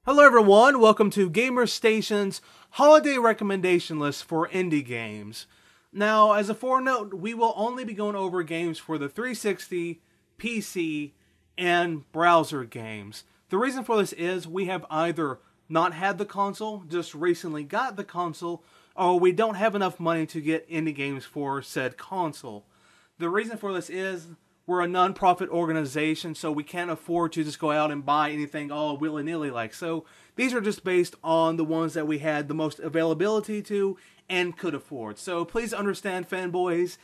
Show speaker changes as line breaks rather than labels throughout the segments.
Hello everyone, welcome to Gamerz Station's holiday recommendation list for indie games. Now, as a forenote, we will only be going over games for the 360, PC, and browser games. The reason for this is we have either not had the console, just recently got the console, or we don't have enough money to get indie games for said console. The reason for this is we're a non-profit organization, so we can't afford to just go out and buy anything all willy-nilly like. So these are just based on the ones that we had the most availability to and could afford. So please understand, fanboys,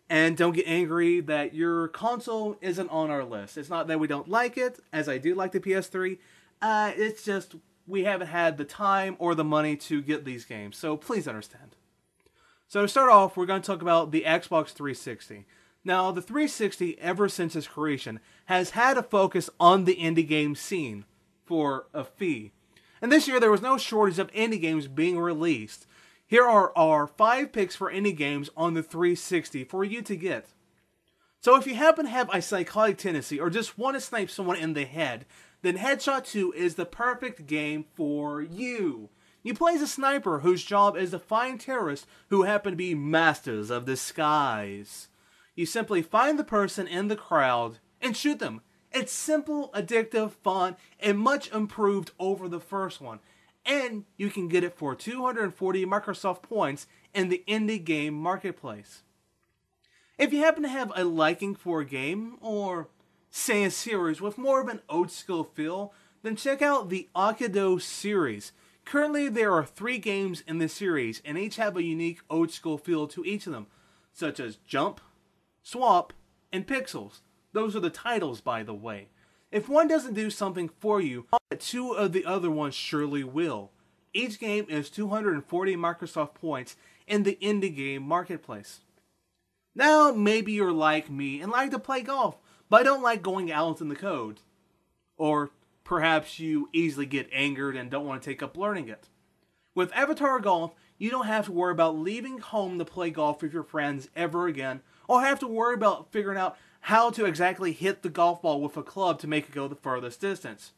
and don't get angry that your console isn't on our list. It's not that we don't like it, as I do like the PS3. It's just we haven't had the time or the money to get these games. So please understand. So to start off, we're going to talk about the Xbox 360. Now, the 360, ever since its creation, has had a focus on the indie game scene for a fee. And this year, there was no shortage of indie games being released. Here are our 5 picks for indie games on the 360 for you to get. So if you happen to have a psychotic tendency or just want to snipe someone in the head, then Headshot 2 is the perfect game for you. You play as a sniper whose job is to find terrorists who happen to be masters of disguise. You simply find the person in the crowd and shoot them. It's simple, addictive, fun, and much improved over the first one. And you can get it for 240 Microsoft points in the indie game marketplace. If you happen to have a liking for a game, or say a series with more of an old school feel, then check out the Arkedo Series. Currently there are 3 games in this series, and each have a unique old school feel to each of them, such as Jump, Swap, and Pixels. Those are the titles, by the way. If one doesn't do something for you, 2 of the other ones surely will. Each game is 240 Microsoft points in the indie game marketplace. Now, maybe you're like me and like to play golf, but don't like going out in the code. Or perhaps you easily get angered and don't want to take up learning it. With Avatar Golf, you don't have to worry about leaving home to play golf with your friends ever again, or have to worry about figuring out how to exactly hit the golf ball with a club to make it go the furthest distance.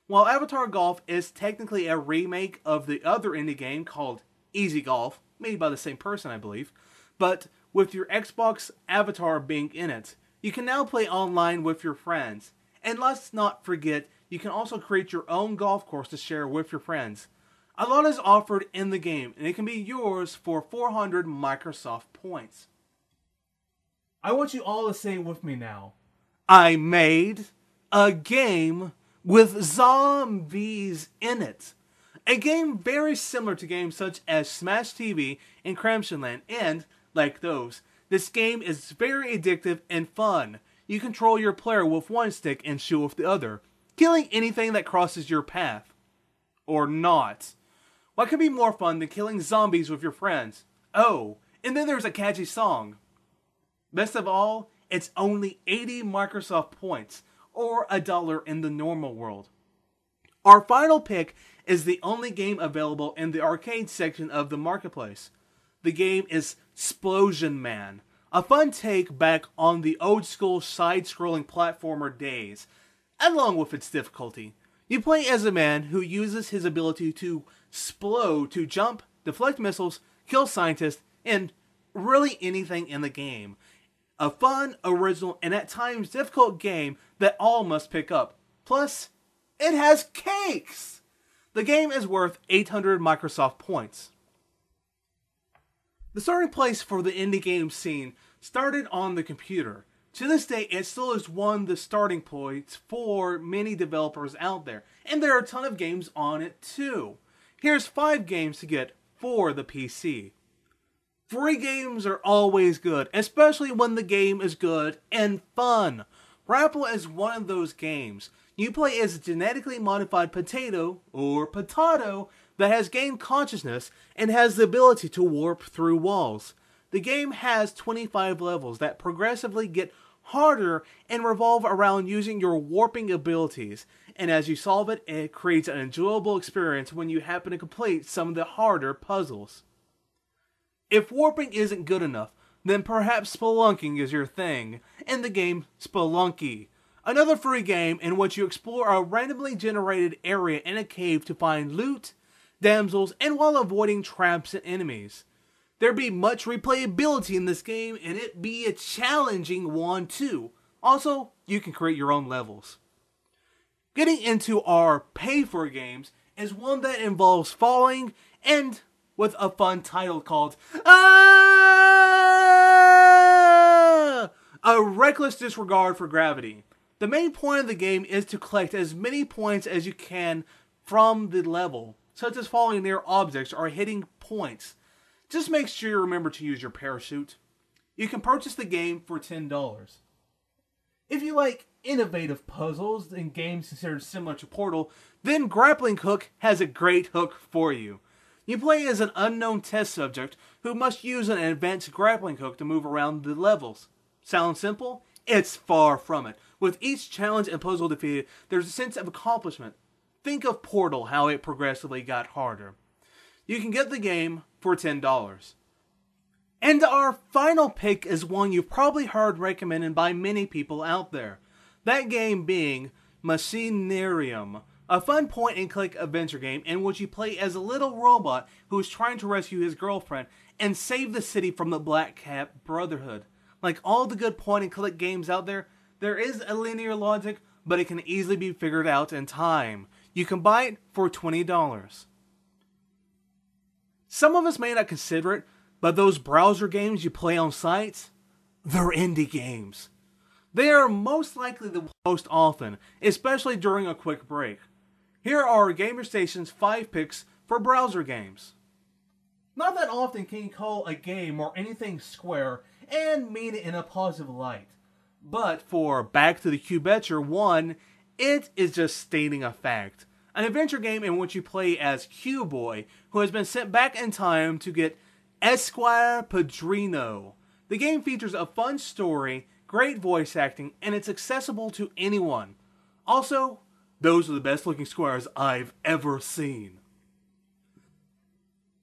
While Avatar Golf is technically a remake of the other indie game called Easy Golf, made by the same person I believe, but with your Xbox avatar being in it, you can now play online with your friends. And let's not forget, you can also create your own golf course to share with your friends. A lot is offered in the game, and it can be yours for 400 Microsoft points. I want you all to say with me now, I made a game with zombies in it. A game very similar to games such as Smash TV and Crimson Land, and, like those, this game is very addictive and fun. You control your player with one stick and shoot with the other, killing anything that crosses your path. Or not. What could be more fun than killing zombies with your friends? Oh, and then there's a catchy song. Best of all, it's only 80 Microsoft points, or $1 in the normal world. Our final pick is the only game available in the arcade section of the marketplace. The game is Splosion Man, a fun take back on the old school side-scrolling platformer days, along with its difficulty. You play as a man who uses his ability to splode to jump, deflect missiles, kill scientists, and really anything in the game. A fun, original, and at times difficult game that all must pick up. Plus, it has cakes! The game is worth 800 Microsoft points. The starting place for the indie game scene started on the computer. To this day, it still is one of the starting points for many developers out there, and there are a ton of games on it too. Here's 5 games to get for the PC. Free games are always good, especially when the game is good and fun. Wrapple is one of those games. You play as a genetically modified potato, or potato, that has gained consciousness and has the ability to warp through walls. The game has 25 levels that progressively get harder and revolve around using your warping abilities, and as you solve it, it creates an enjoyable experience when you happen to complete some of the harder puzzles. If warping isn't good enough, then perhaps spelunking is your thing, in the game Spelunky. Another free game in which you explore a randomly generated area in a cave to find loot, damsels, and while avoiding traps and enemies. There be much replayability in this game, and it be a challenging one too. Also, you can create your own levels. Getting into our pay-for games is one that involves falling and with a fun title called A Reckless Disregard for Gravity. The main point of the game is to collect as many points as you can from the level, such as falling near objects or hitting points. Just make sure you remember to use your parachute. You can purchase the game for $10. If you like innovative puzzles and games considered similar to Portal, then Grappling Hook has a great hook for you. You play as an unknown test subject who must use an advanced grappling hook to move around the levels. Sound simple? It's far from it. With each challenge and puzzle defeated, there's a sense of accomplishment. Think of Portal, how it progressively got harder. You can get the game for $10. And our final pick is one you've probably heard recommended by many people out there. That game being Machinarium, a fun point-and-click adventure game in which you play as a little robot who is trying to rescue his girlfriend and save the city from the Black Cat Brotherhood. Like all the good point-and-click games out there, there is a linear logic, but it can easily be figured out in time. You can buy it for $20. Some of us may not consider it, but those browser games you play on sites, they're indie games. They are most likely the most often, especially during a quick break. Here are GamerStation's 5 picks for browser games. Not that often can you call a game or anything Square and mean it in a positive light. But for Back to the Cubeture 1, it is just stating a fact. An adventure game in which you play as Q-Boy, who has been sent back in time to get Esquire Padrino. The game features a fun story, great voice acting, and it's accessible to anyone. Also, those are the best looking squires I've ever seen.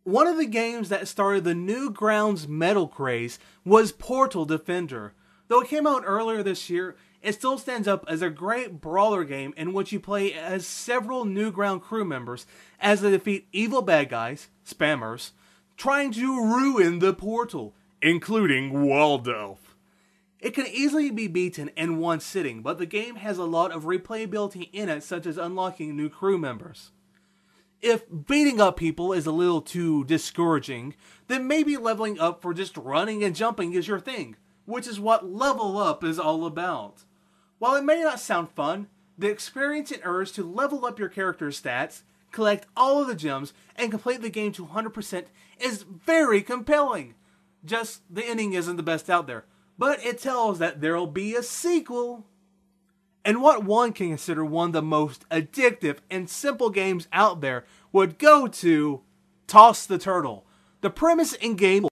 One of the games that started the Newgrounds metal craze was Portal Defender. Though it came out earlier this year, it still stands up as a great brawler game in which you play as several Newground crew members as they defeat evil bad guys, spammers, trying to ruin the portal, including Waldorf. It can easily be beaten in one sitting, but the game has a lot of replayability in it, such as unlocking new crew members. If beating up people is a little too discouraging, then maybe leveling up for just running and jumping is your thing, which is what Level Up is all about. While it may not sound fun, the experience it urges to level up your character's stats, collect all of the gems, and complete the game to 100% is very compelling. Just the ending isn't the best out there, but it tells that there'll be a sequel. And what one can consider one of the most addictive and simple games out there would go to Toss the Turtle. The premise in game,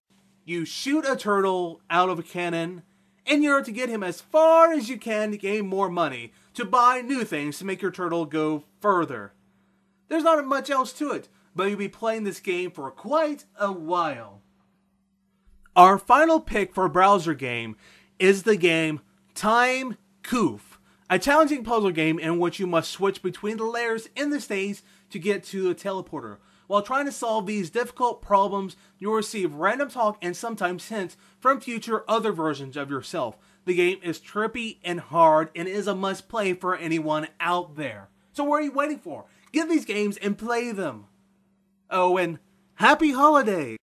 you shoot a turtle out of a cannon, and you're to get him as far as you can to gain more money, to buy new things to make your turtle go further. There's not much else to it, but you'll be playing this game for quite a while. Our final pick for a browser game is the game Time Coof, a challenging puzzle game in which you must switch between the layers in the stage to get to the teleporter. While trying to solve these difficult problems, you'll receive random talk and sometimes hints from future other versions of yourself. The game is trippy and hard and is a must-play for anyone out there. So what are you waiting for? Get these games and play them. Oh, and happy holidays!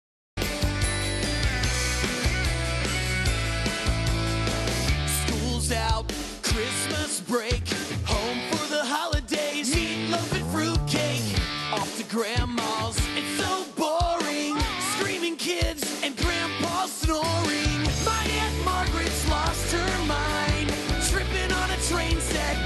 School's out, Christmas break, home for the holidays, meatloaf and fruitcake, off to grandma's, it's so boring, screaming kids and grandpa snoring, my Aunt Margaret's lost her mind, tripping on a train set.